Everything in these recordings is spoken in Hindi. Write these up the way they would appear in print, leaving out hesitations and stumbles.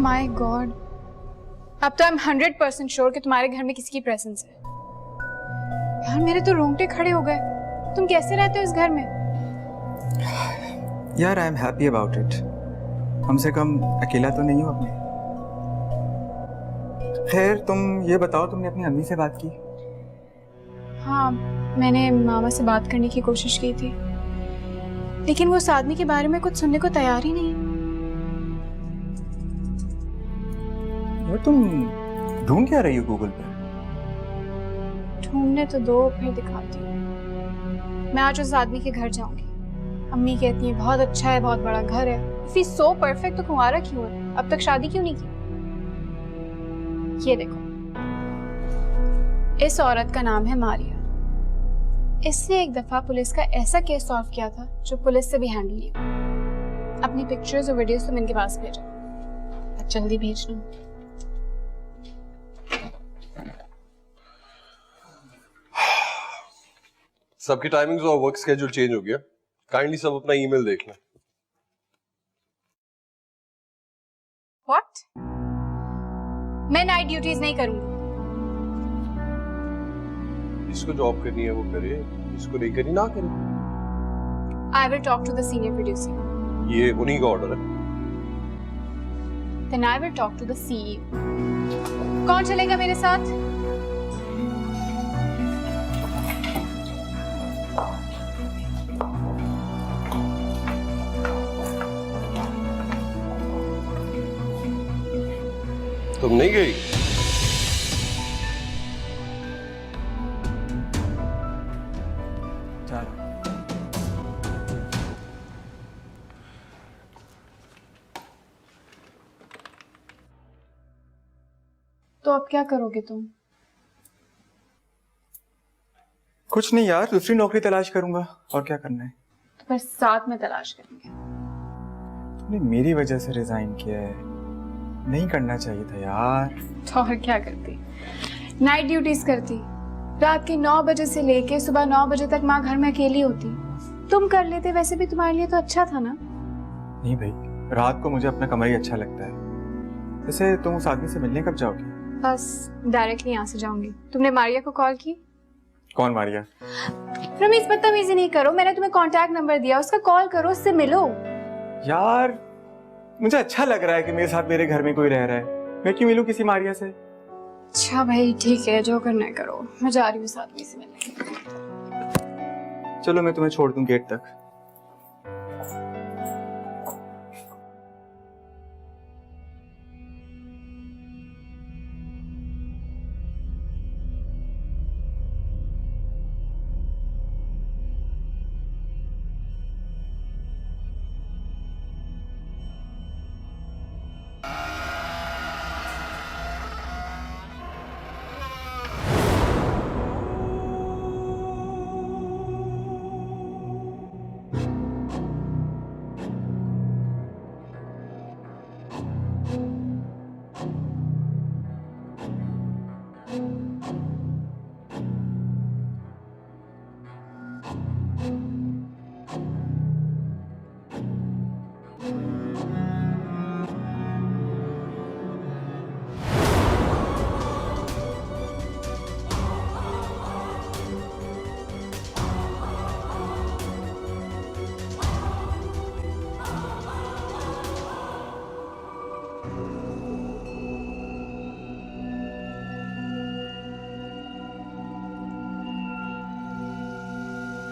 माय गॉड, अब तो आई एम 100% श्योर कि तुम्हारे घर में किसी की प्रेजेंस है। यार मेरे तो रोंगटे खड़े हो गए। तुम कैसे रहते हो इस घर में? यार I am happy about it. कम से कम अकेला तो नहीं हूँ अपने। खैर तुम ये बताओ, तुमने अपनी अम्मी से बात की? हाँ, मैंने मामा से बात करने की कोशिश की थी, लेकिन वो उस आदमी के बारे में कुछ सुनने को तैयार ही नहीं। यार तुम ढूंढ क्या रही हो गूगल पे? ढूंढने तो दो, फिर दिखाती हूँ। मैं आज उस आदमी के घर जाऊंगी। अम्मी कहती है बहुत अच्छा है, बहुत बड़ा घर है। इफ ही सो परफेक्ट तो कुंवारा क्यों है? अब तक शादी क्यों नहीं की? ये देखो, इस औरत का नाम है मारिया। इसने एक दफा पुलिस का ऐसा केस सॉल्व किया था जो पुलिस से भी हैंडल नहीं हुआ। अपनी पिक्चर्स और वीडियोस तुम इनके पास भेजो, जल्दी भेजना। सबकी टाइमिंग्स और वर्क स्केड्यूल चेंज हो गया। काइंडली सब अपना ईमेल देख लें। व्हाट? मैं नाइट ड्यूटीज नहीं करूंगी। जिसको जॉब करनी है वो करे, जिसको नहीं करनी ना करे। I will talk to the senior producer. ये उन्हीं का ऑर्डर है। Then I will talk to the CEO. कौन चलेगा मेरे साथ? तुम नहीं गई? तो अब क्या करोगे तुम? कुछ नहीं यार, दूसरी नौकरी तलाश करूंगा। और क्या करना है? तो फिर साथ में तलाश करेंगे। तुमने मेरी वजह से रिजाइन किया है, नहीं करना चाहिए था यार। तो और क्या करती? नाइट ड्यूटीज करती। रात के 9 बजे से लेके सुबह 9 बजे तक माँ घर में अकेली होती। तुम कर लेते, वैसे भी तुम्हारे लिए तो अच्छा था ना। नहीं भाई, रात को मुझे अपना कमरा ही अच्छा लगता है। वैसे तुम उस आदमी से मिलने कब जाओगी? बस डायरेक्टली यहाँ से जाऊंगी। तुमने मारिया को कॉल की? कौन मारिया? रमेश, बदतमीजी नहीं करो। मैंने तुम्हें कांटेक्ट नंबर दिया, उसका कॉल करो, उससे मिलो। यार मुझे अच्छा लग रहा है कि मेरे साथ मेरे घर में कोई रह रहा है। मैं क्यों मिलूं किसी मारिया से? अच्छा भाई ठीक है, जो करना है करो। मैं जा रही हूँ उस आदमी से मिलने। चलो मैं तुम्हें छोड़ दूं गेट तक।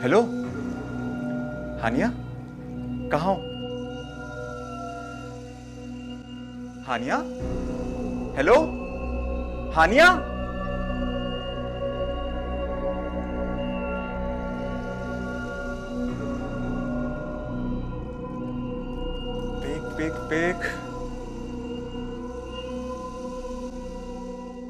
हेलो हानिया, कहाँ हो? Haniya, hello Haniya. Pick pick pick.